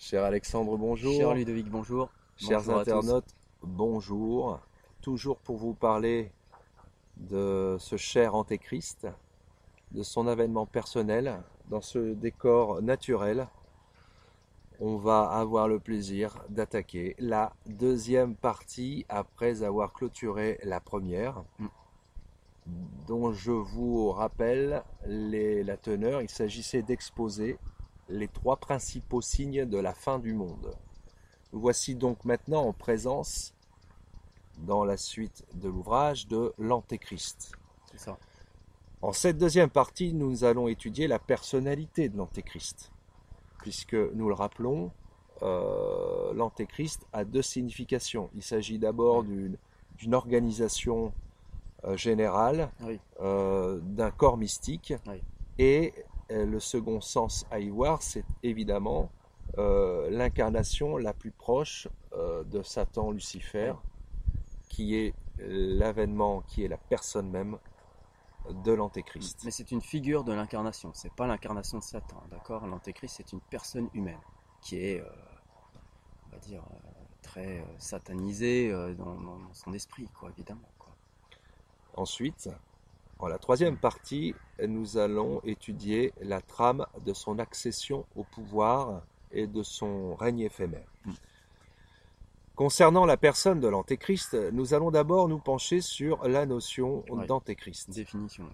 Cher Alexandre, Cher bonjour. Ludovic, bonjour. Chers Bonjour à tous. internautes, bonjour. Toujours pour vous parler de ce cher Antéchrist, de son avènement personnel, dans ce décor naturel. On va avoir le plaisir d'attaquer la deuxième partie après avoir clôturé la première, dont je vous rappelle la teneur. Il s'agissait d'exposer les trois principaux signes de la fin du monde. Nous voici donc maintenant en présence, dans la suite de l'ouvrage, de l'Antéchrist. C'est ça. En cette deuxième partie, nous allons étudier la personnalité de l'Antéchrist, puisque nous le rappelons, l'Antéchrist a deux significations. Il s'agit d'abord d'une organisation générale, Oui, d'un corps mystique, oui. et le second sens à y voir, c'est évidemment l'incarnation la plus proche de Satan Lucifer, qui est l'avènement, qui est la personne même de l'Antéchrist. Mais c'est une figure de l'incarnation, c'est pas l'incarnation de Satan, d'accord? L'Antéchrist, c'est une personne humaine qui est, on va dire, très satanisée dans son esprit, quoi, évidemment, quoi. Ensuite, en la troisième partie, nous allons étudier la trame de son accession au pouvoir et de son règne éphémère. Concernant la personne de l'Antéchrist, nous allons d'abord nous pencher sur la notion Ouais. d'Antéchrist, Définition.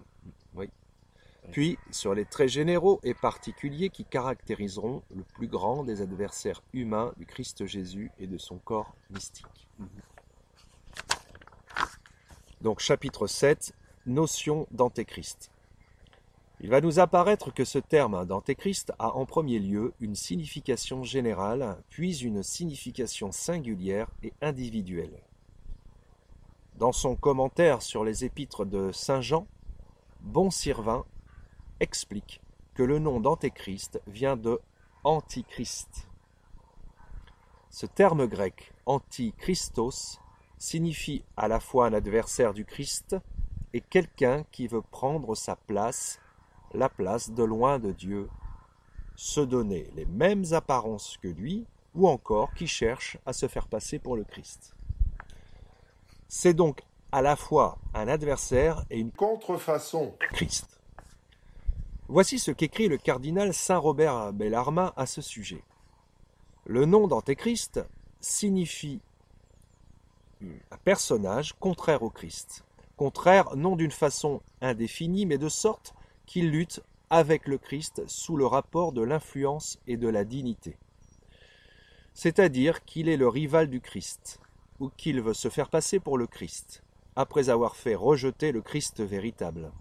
puis sur les traits généraux et particuliers qui caractériseront le plus grand des adversaires humains du Christ Jésus et de son corps mystique. Donc chapitre 7, notion d'Antéchrist. Il va nous apparaître que ce terme d'Antéchrist a en premier lieu une signification générale, puis une signification singulière et individuelle. Dans son commentaire sur les épîtres de Saint Jean, Bon-Sirvin explique que le nom d'Antéchrist vient de Antichrist. Ce terme grec, Antichristos, signifie à la fois un adversaire du Christ et quelqu'un qui veut prendre sa place, la place de loin de Dieu, se donner les mêmes apparences que lui, ou encore qui cherche à se faire passer pour le Christ. C'est donc à la fois un adversaire et une contrefaçon. Christ. Voici ce qu'écrit le cardinal Saint-Robert Bellarmin à ce sujet. Le nom d'Antéchrist signifie un personnage contraire au Christ. Contraire non d'une façon indéfinie, mais de sorte qu'il lutte avec le Christ sous le rapport de l'influence et de la dignité. C'est-à-dire qu'il est le rival du Christ, ou qu'il veut se faire passer pour le Christ, après avoir fait rejeter le Christ véritable.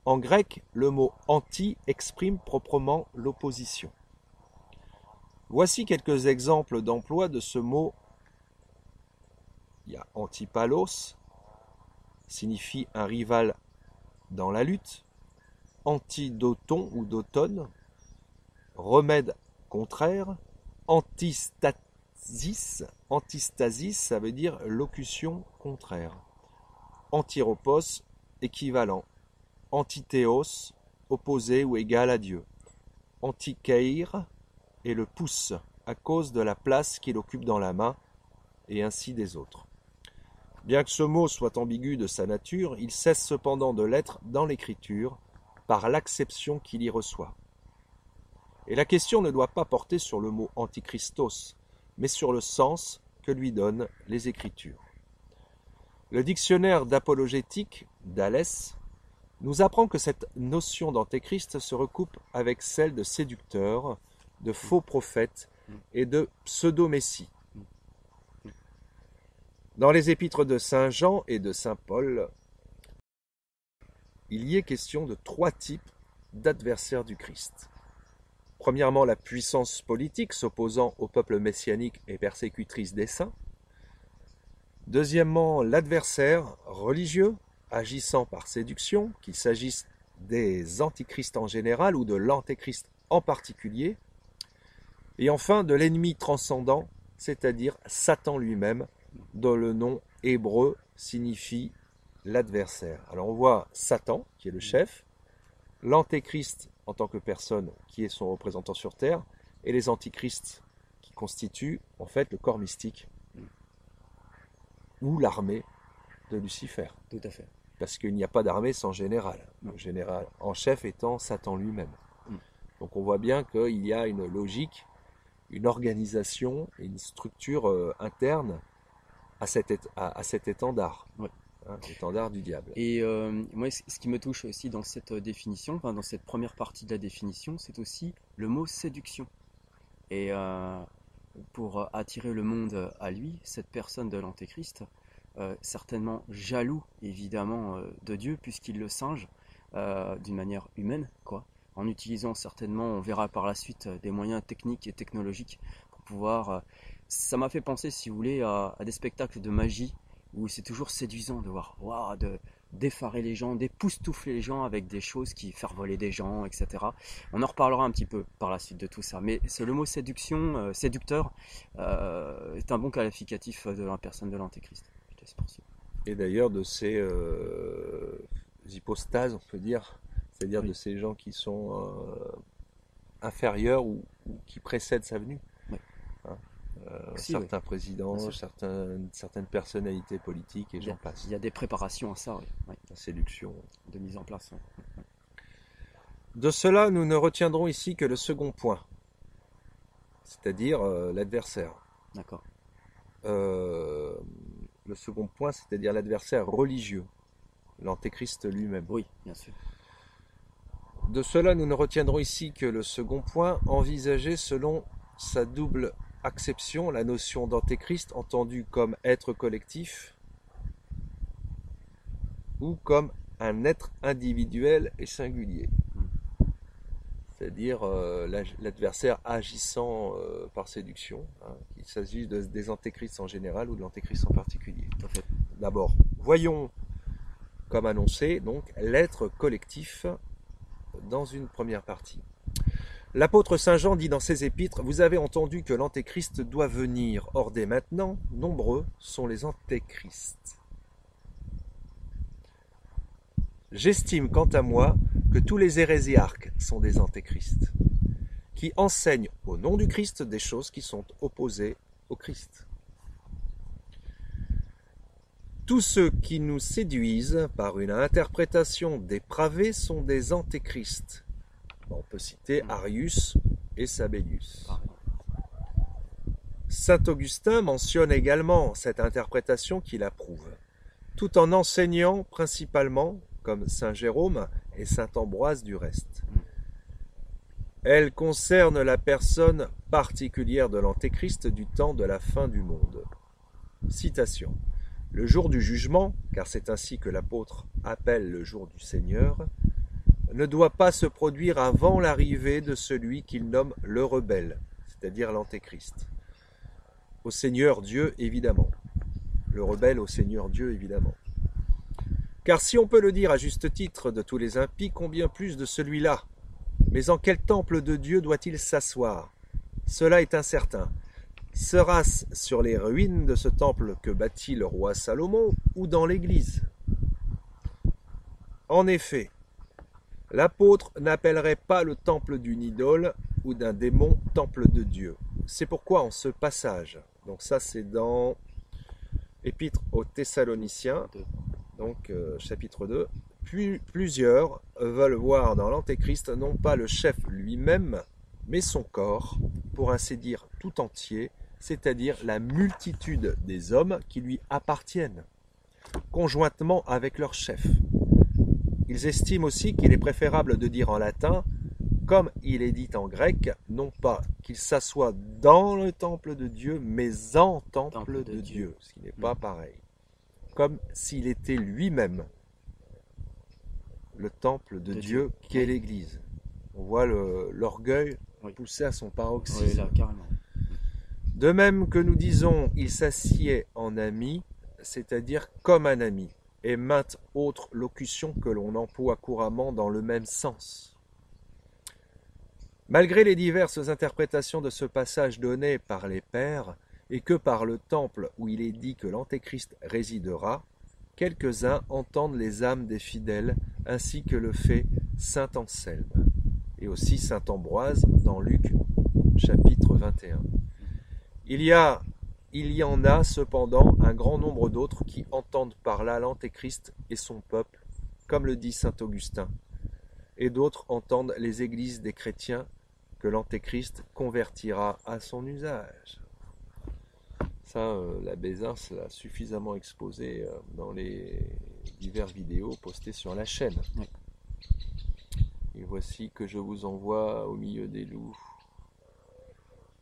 En grec, le mot « anti » exprime proprement l'opposition. Voici quelques exemples d'emploi de ce mot. Il y a antipalos, signifie un rival dans la lutte. Antidoton ou doton, remède contraire. Antistasis, ça veut dire locution contraire. Antiropos, équivalent. Antithéos, opposé ou égal à Dieu. Antikeir est le pouce, à cause de la place qu'il occupe dans la main, et ainsi des autres. Bien que ce mot soit ambigu de sa nature, il cesse cependant de l'être dans l'Écriture, par l'acception qu'il y reçoit. Et la question ne doit pas porter sur le mot antichristos, mais sur le sens que lui donnent les Écritures. Le dictionnaire d'apologétique d'Alès nous apprend que cette notion d'antéchrist se recoupe avec celle de séducteur, de faux prophète et de pseudo-messie. Dans les épîtres de Saint Jean et de Saint Paul, il y est question de trois types d'adversaires du Christ. Premièrement, la puissance politique s'opposant au peuple messianique et persécutrice des saints. Deuxièmement, l'adversaire religieux agissant par séduction, qu'il s'agisse des antichrists en général ou de l'antéchrist en particulier. Et enfin, de l'ennemi transcendant, c'est-à-dire Satan lui-même, dont le nom hébreu signifie l'adversaire. Alors on voit Satan, qui est le chef, l'antéchrist en tant que personne, qui est son représentant sur terre, et les antichrists qui constituent en fait le corps mystique ou l'armée de Lucifer. Tout à fait. Parce qu'il n'y a pas d'armée sans général. Le général en chef étant Satan lui-même. Donc on voit bien qu'il y a une logique, une organisation et une structure interne à cet étendard. Ouais. L'étendard du diable. Et moi, ce qui me touche aussi dans cette définition, enfin, dans cette première partie de la définition, c'est aussi le mot séduction. Et pour attirer le monde à lui, cette personne de l'Antéchrist, certainement jaloux évidemment de Dieu, puisqu'il le singe d'une manière humaine, quoi, en utilisant certainement, on verra par la suite, des moyens techniques et technologiques pour pouvoir... ça m'a fait penser, si vous voulez, à des spectacles de magie, où c'est toujours séduisant de voir, waouh, d'effarer les gens, d'époustoufler les gens avec des choses qui faire voler des gens, etc. On en reparlera un petit peu par la suite de tout ça. Mais c'est le mot séduction, séducteur, est un bon qualificatif de la personne de l'Antéchrist. Je te laisse poursuivre. Et d'ailleurs de ces hypostases, on peut dire, c'est-à-dire de ces gens qui sont inférieurs ou qui précèdent sa venue. Ouais. Certains présidents, certaines personnalités politiques et j'en passe. Il y a des préparations à ça, oui. La séduction. De mise en place. Oui. De cela, nous ne retiendrons ici que le second point, c'est-à-dire l'adversaire. D'accord. Le second point, c'est-à-dire l'adversaire religieux, l'antéchrist lui-même. Oui, bien sûr. De cela, nous ne retiendrons ici que le second point, envisagé selon sa double acception, la notion d'antéchrist entendue comme être collectif ou comme un être individuel et singulier. C'est-à-dire l'adversaire agissant par séduction, qu'il s'agisse des antéchrists en général ou de l'antéchrist en particulier. D'abord, voyons, comme annoncé, donc l'être collectif dans une première partie. L'apôtre Saint Jean dit dans ses épîtres, « Vous avez entendu que l'antéchrist doit venir. Or dès maintenant, nombreux sont les antéchrists. J'estime quant à moi que tous les hérésiarques sont des antéchrists, qui enseignent au nom du Christ des choses qui sont opposées au Christ. Tous ceux qui nous séduisent par une interprétation dépravée sont des antéchrists. » On peut citer Arius et Sabellius. Saint Augustin mentionne également cette interprétation qu'il approuve, tout en enseignant principalement, comme Saint Jérôme et Saint Ambroise du reste. Elle concerne la personne particulière de l'Antéchrist du temps de la fin du monde. Citation. « Le jour du jugement, car c'est ainsi que l'apôtre appelle le jour du Seigneur, ne doit pas se produire avant l'arrivée de celui qu'il nomme le rebelle, c'est-à-dire l'Antéchrist. Au Seigneur Dieu, évidemment. Le rebelle au Seigneur Dieu, évidemment. Car si on peut le dire à juste titre de tous les impies, combien plus de celui-là? Mais en quel temple de Dieu doit-il s'asseoir? Cela est incertain. Sera-ce sur les ruines de ce temple que bâtit le roi Salomon ou dans l'Église? En effet, l'apôtre n'appellerait pas le temple d'une idole ou d'un démon temple de Dieu. C'est pourquoi en ce passage, donc ça c'est dans Épître aux Thessaloniciens, donc chapitre 2, plusieurs veulent voir dans l'Antéchrist non pas le chef lui-même, mais son corps, pour ainsi dire tout entier, c'est-à-dire la multitude des hommes qui lui appartiennent, conjointement avec leur chef. Ils estiment aussi qu'il est préférable de dire en latin, comme il est dit en grec, non pas qu'il s'assoit dans le temple de Dieu, mais en temple de Dieu, ce qui n'est pas pareil. Comme s'il était lui-même le temple de Dieu qu'est l'Église. On voit l'orgueil poussé à son paroxysme. Oui, là, carrément. De même que nous disons, il s'assied en ami, c'est-à-dire comme un ami, et maintes autres locutions que l'on emploie couramment dans le même sens. Malgré les diverses interprétations de ce passage données par les pères, et que par le temple où il est dit que l'Antéchrist résidera, quelques-uns entendent les âmes des fidèles, ainsi que le fait saint Anselme, et aussi saint Ambroise dans Luc chapitre 21. Il y en a cependant un grand nombre d'autres qui entendent par là l'Antéchrist et son peuple, comme le dit saint Augustin, et d'autres entendent les églises des chrétiens que l'Antéchrist convertira à son usage. Ça, l'abbé Zars l'a suffisamment exposé dans les diverses vidéos postées sur la chaîne. Oui. Et voici que je vous envoie au milieu des loups.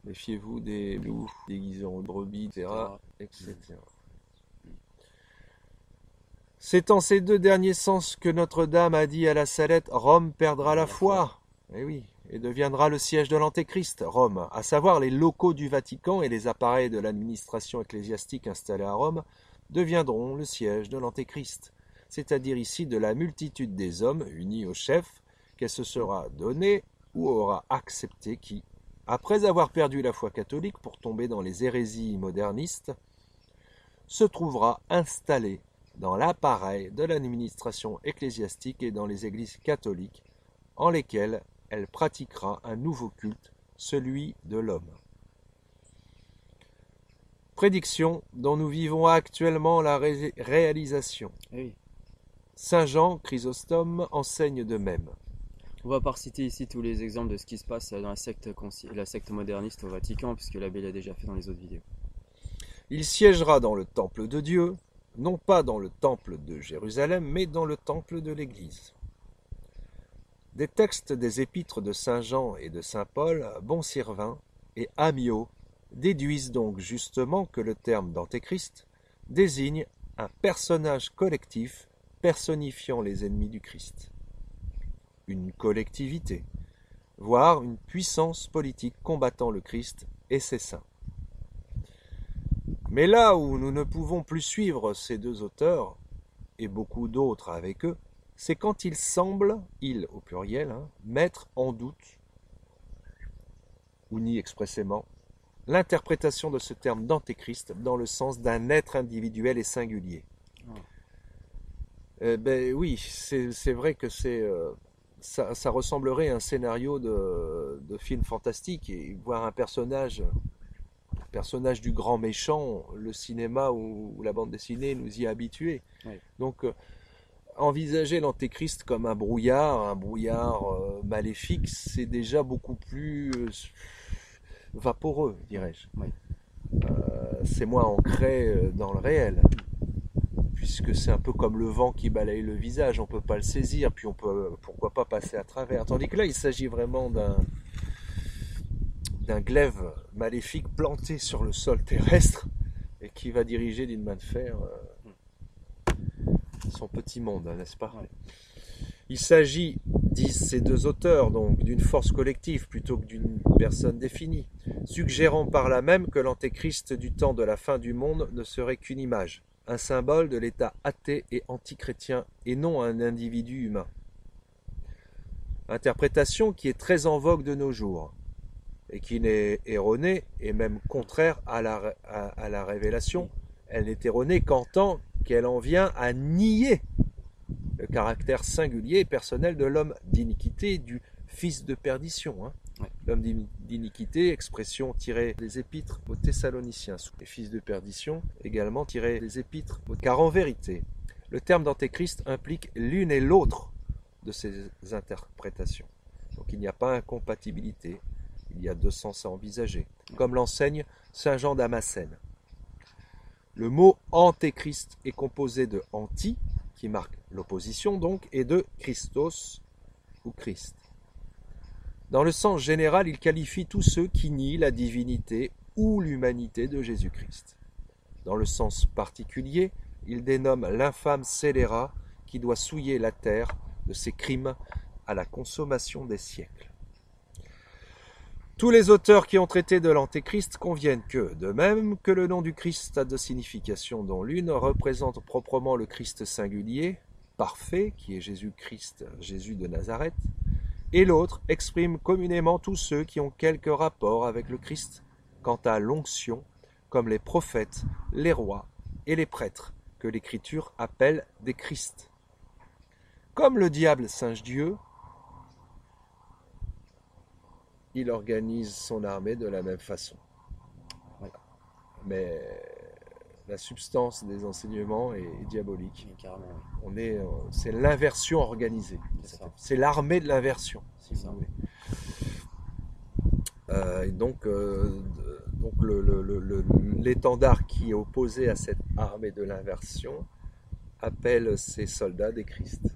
Méfiez-vous des loups déguisés en brebis, etc. C'est en ces deux derniers sens que Notre-Dame a dit à la Salette « Rome perdra la foi ». Eh oui, et deviendra le siège de l'Antéchrist, Rome, à savoir les locaux du Vatican et les appareils de l'administration ecclésiastique installés à Rome, deviendront le siège de l'Antéchrist, c'est-à-dire ici de la multitude des hommes unis au chef qu'elle se sera donnée ou aura accepté qui, après avoir perdu la foi catholique pour tomber dans les hérésies modernistes, se trouvera installé dans l'appareil de l'administration ecclésiastique et dans les églises catholiques, en lesquelles elle pratiquera un nouveau culte, celui de l'homme. Prédiction dont nous vivons actuellement la réalisation. Oui. Saint Jean Chrysostome enseigne de même. On va pas citer ici tous les exemples de ce qui se passe dans la secte moderniste au Vatican, puisque l'abbé l'a déjà fait dans les autres vidéos. Il siégera dans le temple de Dieu, non pas dans le temple de Jérusalem, mais dans le temple de l'Église. Des textes des épîtres de Saint Jean et de Saint Paul, Bonsirvin et Amyot déduisent donc justement que le terme d'Antéchrist désigne un personnage collectif personnifiant les ennemis du Christ. Une collectivité, voire une puissance politique combattant le Christ et ses saints. Mais là où nous ne pouvons plus suivre ces deux auteurs, et beaucoup d'autres avec eux, c'est quand ils semblent, ils au pluriel, mettre en doute, ou nient expressément, l'interprétation de ce terme d'antéchrist dans le sens d'un être individuel et singulier. Oui, c'est vrai que ça ressemblerait à un scénario de film fantastique, et voir un personnage du grand méchant, le cinéma ou la bande dessinée nous y a habitués. Oui. Donc, envisager l'antéchrist comme un brouillard maléfique, c'est déjà beaucoup plus vaporeux, dirais-je. Oui. C'est moins ancré dans le réel, puisque c'est un peu comme le vent qui balaye le visage, on ne peut pas le saisir, puis on peut, pourquoi pas, passer à travers. Tandis que là, il s'agit vraiment d'un glaive maléfique planté sur le sol terrestre et qui va diriger d'une main de fer son petit monde, n'est-ce pas? Ouais. Il s'agit, disent ces deux auteurs, donc d'une force collective plutôt que d'une personne définie, suggérant par là même que l'antéchrist du temps de la fin du monde ne serait qu'une image, un symbole de l'état athée et antichrétien et non un individu humain. Interprétation qui est très en vogue de nos jours et qui n'est erronée et même contraire à la révélation. Elle n'est erronée qu'en tant qu'elle en vient à nier le caractère singulier et personnel de l'homme d'iniquité, du fils de perdition. Ouais. L'homme d'iniquité, expression tirée des épîtres aux Thessaloniciens. Les fils de perdition, également tirée des épîtres. Car en vérité, le terme d'antéchrist implique l'une et l'autre de ces interprétations. Donc il n'y a pas incompatibilité, il y a deux sens à envisager, comme l'enseigne saint Jean Damascène. Le mot antéchrist est composé de anti, qui marque l'opposition donc, et de Christos ou Christ. Dans le sens général, il qualifie tous ceux qui nient la divinité ou l'humanité de Jésus-Christ. Dans le sens particulier, il dénomme l'infâme scélérat qui doit souiller la terre de ses crimes à la consommation des siècles. Tous les auteurs qui ont traité de l'antéchrist conviennent que, de même que le nom du Christ a deux significations dont l'une représente proprement le Christ singulier, parfait, qui est Jésus-Christ, Jésus de Nazareth, et l'autre exprime communément tous ceux qui ont quelque rapport avec le Christ quant à l'onction, comme les prophètes, les rois et les prêtres, que l'Écriture appelle des Christs. Comme le diable singe Dieu, il organise son armée de la même façon. Ouais. Mais la substance des enseignements est diabolique. Mais carrément, oui. C'est l'inversion organisée. C'est ça. C'est l'armée de l'inversion, si C'est vous ça. voulez. Et donc l'étendard qui est opposé à cette armée de l'inversion appelle ses soldats des Christ.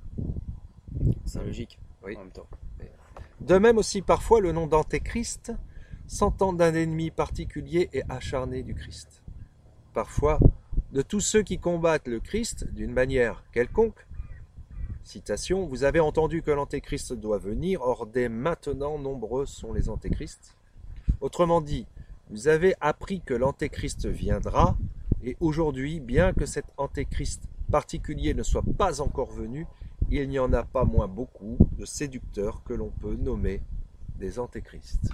C'est logique, Oui. en même temps. De même aussi, parfois, le nom d'Antéchrist s'entend d'un ennemi particulier et acharné du Christ. Parfois, de tous ceux qui combattent le Christ d'une manière quelconque. Citation, vous avez entendu que l'Antéchrist doit venir, or dès maintenant nombreux sont les Antéchrists. Autrement dit, vous avez appris que l'Antéchrist viendra, et aujourd'hui, bien que cet Antéchrist particulier ne soit pas encore venu, il n'y en a pas moins beaucoup de séducteurs que l'on peut nommer des Antéchrists.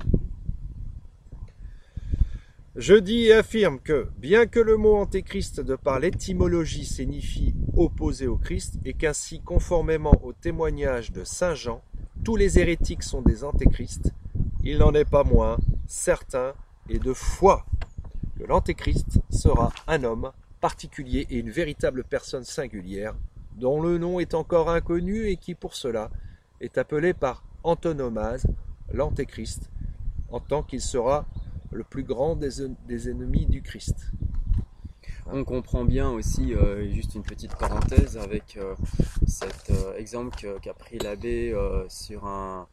Je dis et affirme que, bien que le mot Antéchrist de par l'étymologie signifie opposé au Christ, et qu'ainsi, conformément au témoignage de saint Jean, tous les hérétiques sont des Antéchrists, il n'en est pas moins certain et de foi que l'Antéchrist sera un homme particulier et une véritable personne singulière, dont le nom est encore inconnu et qui pour cela est appelé par antonomase l'Antéchrist, en tant qu'il sera le plus grand des ennemis du Christ. On comprend bien aussi, juste une petite parenthèse, avec cet exemple qu'a pris l'abbé sur un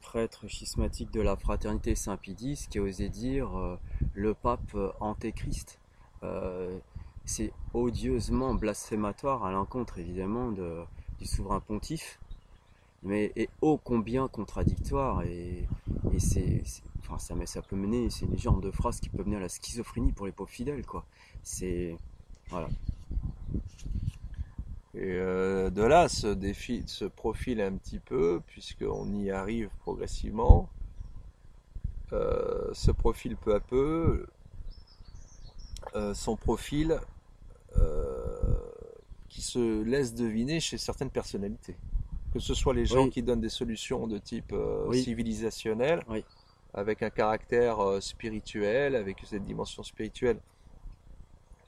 prêtre schismatique de la fraternité Saint-Pédis qui a osé dire le pape antéchrist. C'est odieusement blasphématoire à l'encontre évidemment du souverain pontife, mais est ô combien contradictoire et enfin, ça peut mener, c'est une genre de phrase qui peut mener à la schizophrénie pour les pauvres fidèles, quoi. C'est voilà. Et de là se profile un petit peu, puisqu'on y arrive progressivement, se profile peu à peu son profil qui se laisse deviner chez certaines personnalités. Que ce soit les gens qui donnent des solutions de type civilisationnel, avec un caractère spirituel, avec cette dimension spirituelle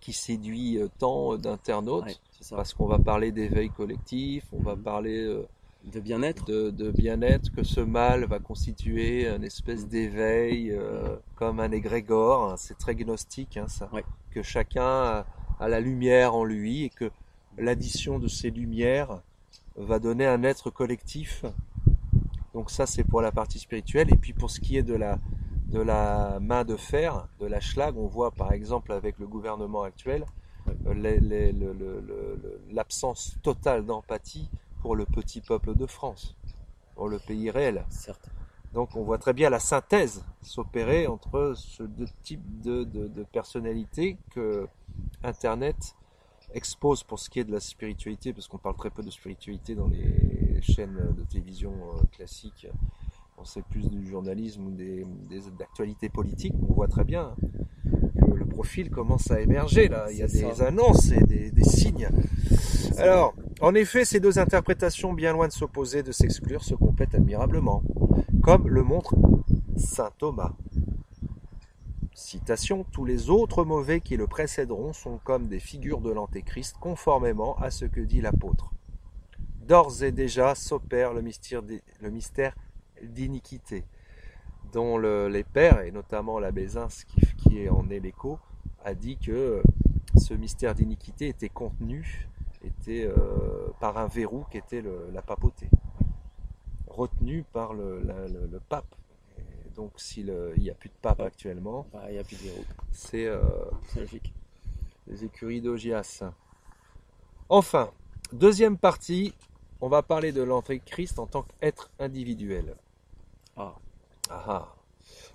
qui séduit tant d'internautes, parce qu'on va parler d'éveil collectif, on va parler de bien-être, de bien-être, que ce mal va constituer une espèce d'éveil comme un égrégore, c'est très gnostique ça, que chacun a la lumière en lui et que l'addition de ces lumières va donner un être collectif. Donc ça c'est pour la partie spirituelle. Et puis pour ce qui est de la main de fer, de la schlag, on voit par exemple avec le gouvernement actuel l'absence totale d'empathie pour le petit peuple de France, pour le pays réel. Certes. Donc on voit très bien la synthèse s'opérer entre ce deux types de personnalités que Internet expose pour ce qui est de la spiritualité, parce qu'on parle très peu de spiritualité dans les chaînes de télévision classiques. On sait plus du journalisme ou d'actualité politique. On voit très bien que le profil commence à émerger là. Il y a des annonces et des signes. Alors, en effet, ces deux interprétations, bien loin de s'opposer, de s'exclure, se complètent admirablement, comme le montre saint Thomas. Citation, tous les autres mauvais qui le précéderont sont comme des figures de l'Antéchrist, conformément à ce que dit l'apôtre. D'ores et déjà s'opère le mystère d'iniquité, dont les pères, et notamment l'abbé Zins, qui en est l'écho, a dit que ce mystère d'iniquité était contenu par un verrou qui était la papauté, retenu par le pape. Donc s'il n'y a plus de pape actuellement, il n'y a plus de verrou. C'est logique. Les écuries d'Augias. Enfin, deuxième partie, on va parler de l'Antéchrist en tant qu'être individuel.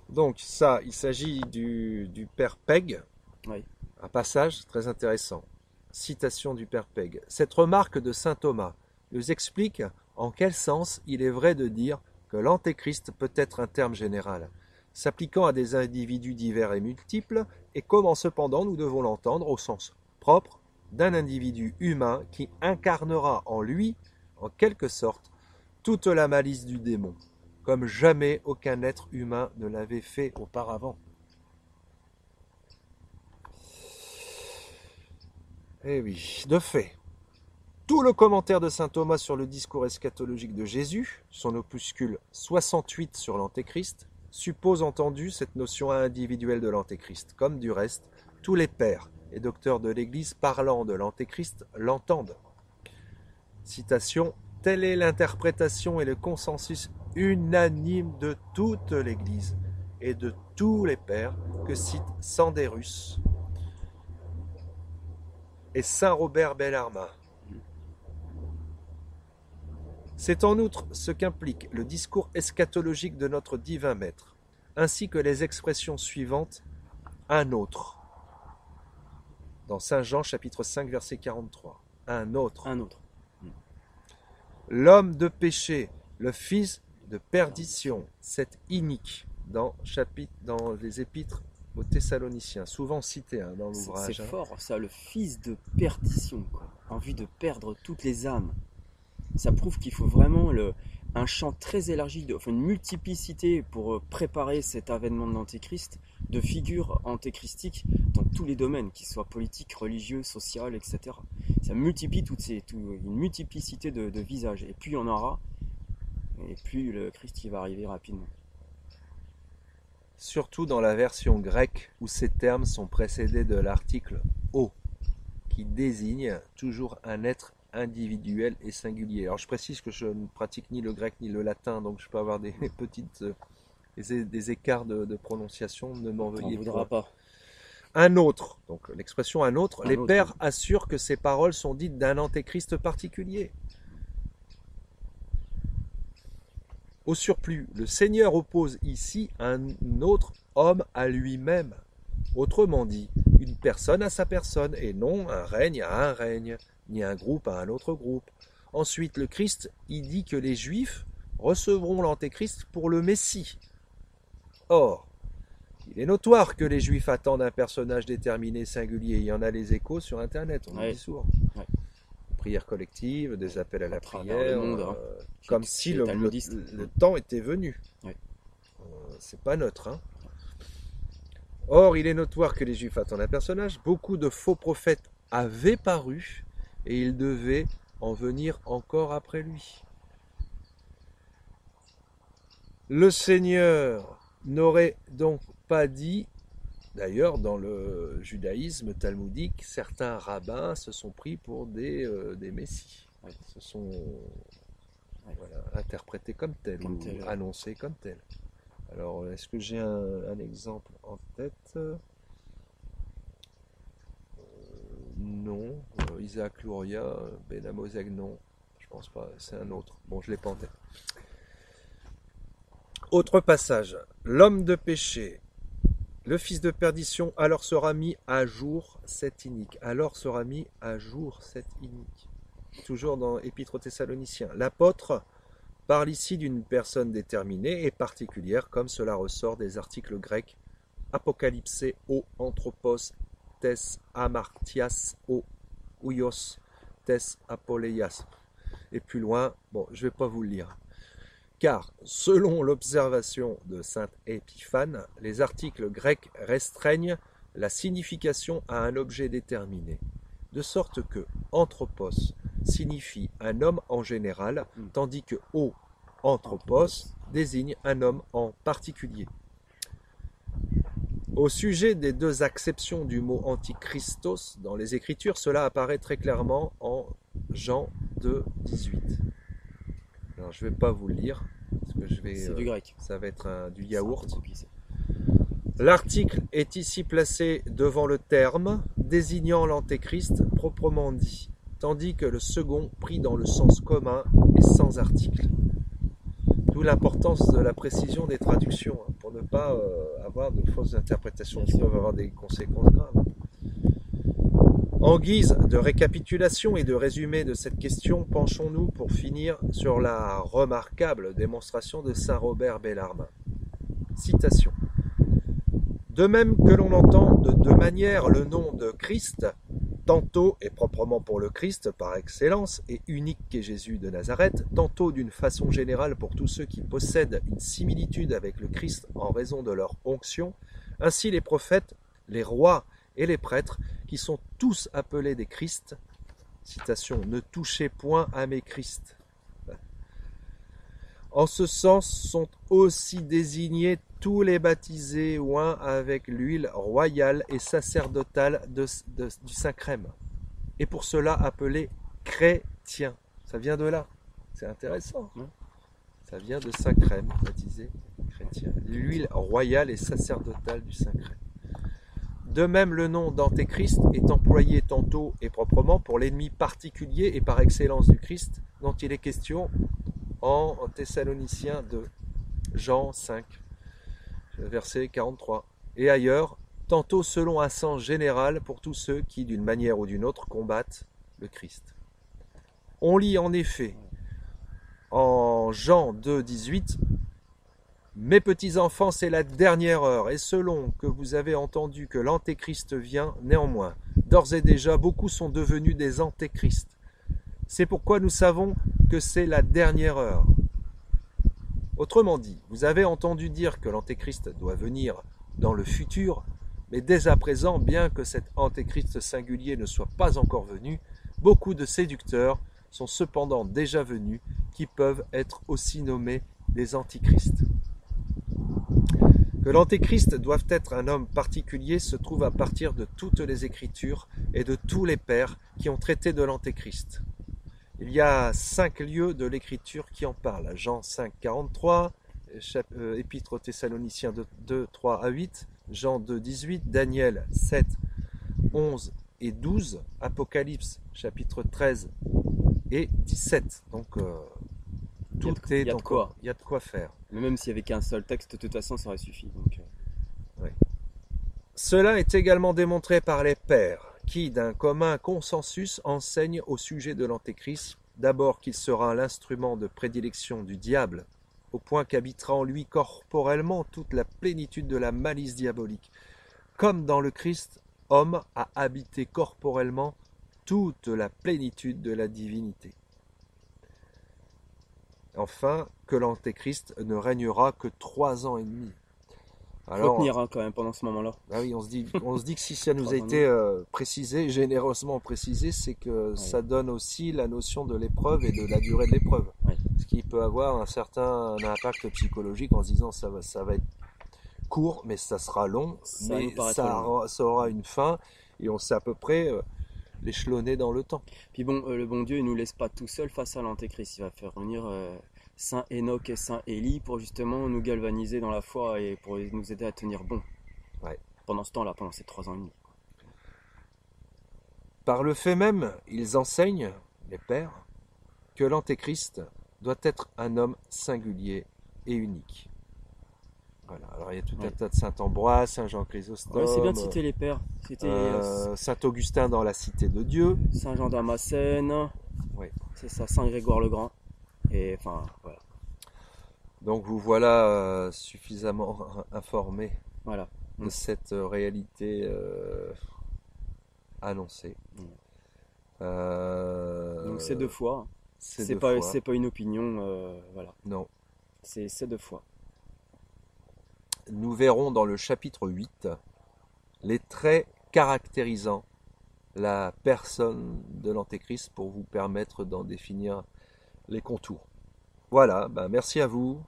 Donc ça, il s'agit du père Peg. Un passage très intéressant. Citation du père Peg. Cette remarque de saint Thomas nous explique en quel sens il est vrai de dire que l'Antéchrist peut être un terme général, s'appliquant à des individus divers et multiples, et comment cependant nous devons l'entendre au sens propre d'un individu humain qui incarnera en lui, en quelque sorte, toute la malice du démon, comme jamais aucun être humain ne l'avait fait auparavant. Eh oui, de fait, tout le commentaire de saint Thomas sur le discours eschatologique de Jésus, son opuscule 68 sur l'Antéchrist, suppose entendu cette notion individuelle de l'Antéchrist, comme du reste, tous les pères et docteurs de l'Église parlant de l'Antéchrist l'entendent. Citation, « Telle est l'interprétation et le consensus unanime de toute l'Église et de tous les pères que cite Sandérus et saint Robert Bellarmin. C'est en outre ce qu'implique le discours eschatologique de notre divin maître, ainsi que les expressions suivantes « un autre » dans Saint Jean chapitre 5 verset 43. Un autre. Un autre. L'homme de péché, le fils de perdition, cet inique dans les épîtres aux Thessaloniciens, souvent cité dans l'ouvrage. C'est fort ça, le fils de perdition, quoi. En vue de perdre toutes les âmes. Ça prouve qu'il faut vraiment un champ très élargi, une multiplicité pour préparer cet avènement de l'Antéchrist, de figures antéchristiques dans tous les domaines, qu'ils soient politiques, religieux, sociaux, etc. Ça multiplie une multiplicité de visages. Et plus il y en aura, et plus le Christ il va arriver rapidement. Surtout dans la version grecque où ces termes sont précédés de l'article « o » qui désigne toujours un être individuel et singulier. Alors je précise que je ne pratique ni le grec ni le latin, donc je peux avoir des petites des écarts de prononciation, ne m'en veuillez pas. On ne voudra pas. Un autre, donc l'expression un autre, les autre. pères assurent que ces paroles sont dites d'un antéchrist particulier. Au surplus, le Seigneur oppose ici un autre homme à lui-même. Autrement dit, une personne à sa personne, et non un règne à un règne, ni un groupe à un autre groupe. Ensuite, le Christ y dit que les Juifs recevront l'Antéchrist pour le Messie. Or, il est notoire que les Juifs attendent un personnage déterminé, singulier. Il y en a les échos sur Internet, on le dit souvent. Ouais. Prières collectives, des appels à la prière, monde, comme si le temps était venu. Ouais. C'est pas neutre. Hein. Or, il est notoire que les Juifs attendent un personnage. Beaucoup de faux prophètes avaient paru et il devait en venir encore après lui. Le Seigneur n'aurait donc pas dit, d'ailleurs dans le judaïsme talmudique, certains rabbins se sont pris pour des messies, se sont interprétés comme tels, ou annoncés comme tels. Alors, est-ce que j'ai un exemple en tête ? Non. Isaac Luria, Ben Amozeg, non. Je pense pas, c'est un autre. Bon, je l'ai pas en tête. Autre passage. L'homme de péché, le fils de perdition, alors sera mis à jour cet inique. Alors sera mis à jour cet inique. Toujours dans Épître aux Thessaloniciens. L'apôtre parle ici d'une personne déterminée et particulière, comme cela ressort des articles grecs Apocalypse o anthropos tes amartias o ouios tes apoleias. Et plus loin, bon, je ne vais pas vous le lire. Car, selon l'observation de saint Épiphane, les articles grecs restreignent la signification à un objet déterminé, de sorte que anthropos signifie un homme en général, tandis que anthropos désigne un homme en particulier. Au sujet des deux acceptions du mot antichristos dans les Écritures, cela apparaît très clairement en Jean 2, 18. Alors je ne vais pas vous le lire, parce que c'est du grec. Ça va être du yaourt. L'article est ici placé devant le terme, désignant l'antéchrist proprement dit, tandis que le second, pris dans le sens commun, est sans article. D'où l'importance de la précision des traductions, pour ne pas avoir de fausses interprétations qui peuvent avoir des conséquences graves. En guise de récapitulation et de résumé de cette question, penchons-nous pour finir sur la remarquable démonstration de saint Robert Bellarmin. Citation. De même que l'on entend de deux manières le nom de Christ, tantôt et proprement pour le Christ par excellence et unique qu'est Jésus de Nazareth, tantôt d'une façon générale pour tous ceux qui possèdent une similitude avec le Christ en raison de leur onction, ainsi les prophètes, les rois et les prêtres, qui sont tous appelés des Christ. Citation, ne touchez point à mes Christ. En ce sens sont aussi désignés tous les baptisés oints avec l'huile royale et sacerdotale du Saint-Crème. Et pour cela appelés chrétiens. Ça vient de là. C'est intéressant. Hein, ça vient de Saint-Crème, baptisé chrétien. L'huile royale et sacerdotale du Saint-Crème. De même, le nom d'Antéchrist est employé tantôt et proprement pour l'ennemi particulier et par excellence du Christ, dont il est question en Thessaloniciens 2, Jean 5, verset 43. Et ailleurs, tantôt selon un sens général pour tous ceux qui, d'une manière ou d'une autre, combattent le Christ. On lit en effet en Jean 2, 18, « Mes petits enfants, c'est la dernière heure, et selon que vous avez entendu que l'Antéchrist vient, néanmoins, d'ores et déjà, beaucoup sont devenus des Antéchrists. C'est pourquoi nous savons que c'est la dernière heure. » Autrement dit, vous avez entendu dire que l'Antéchrist doit venir dans le futur, mais dès à présent, bien que cet Antéchrist singulier ne soit pas encore venu, beaucoup de séducteurs sont cependant déjà venus, qui peuvent être aussi nommés des Antichrists. Que l'Antéchrist doive être un homme particulier se trouve à partir de toutes les Écritures et de tous les pères qui ont traité de l'Antéchrist. Il y a 5 lieux de l'Écriture qui en parlent. Jean 5, 43, Épître aux Thessaloniciens 2, 3 à 8, Jean 2, 18, Daniel 7, 11 et 12, Apocalypse chapitre 13 et 17. Donc tout est, il y a de quoi faire. Mais même s'il n'y avait qu'un seul texte, de toute façon, ça aurait suffi. Donc, oui. Cela est également démontré par les pères, qui, d'un commun consensus, enseignent au sujet de l'Antéchrist, d'abord qu'il sera l'instrument de prédilection du diable, au point qu'habitera en lui corporellement toute la plénitude de la malice diabolique. Comme dans le Christ, homme a habité corporellement toute la plénitude de la divinité. Enfin, que l'Antéchrist ne régnera que 3 ans et demi. Alors, faut tenir quand même pendant ce moment-là. Ah oui, on se dit que si ça nous a été précisé, généreusement précisé, c'est que ça donne aussi la notion de l'épreuve et de la durée de l'épreuve. Oui. Ce qui peut avoir un certain impact psychologique en se disant ça va être court, mais ça sera long, mais ça aura une fin et on sait à peu près l'échelonner dans le temps. Puis bon, le bon Dieu, il nous laisse pas tout seul face à l'Antéchrist. Il va faire venir Saint Enoch et Saint Élie pour justement nous galvaniser dans la foi et pour nous aider à tenir bon. Ouais. Pendant ce temps-là, pendant ces 3 ans et demi. Par le fait même, ils enseignent, les pères, que l'Antéchrist doit être un homme singulier et unique. Voilà. Alors il y a tout un tas de Saint-Ambroise, Saint-Jean Chrysostome. Ouais, c'est bien de citer les pères. Saint-Augustin dans la Cité de Dieu. Saint-Jean Damascène. Oui. C'est ça, Saint-Grégoire le Grand. Et enfin, voilà. Donc vous voilà suffisamment informé de cette réalité annoncée. Donc c'est 2 fois. C'est pas une opinion, voilà. Non. C'est 2 fois. Nous verrons dans le chapitre 8 les traits caractérisant la personne de l'Antéchrist pour vous permettre d'en définir les contours. Voilà, merci à vous.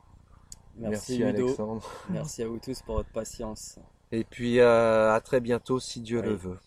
Merci Alexandre. Merci à vous tous pour votre patience. Et puis à très bientôt si Dieu le veut.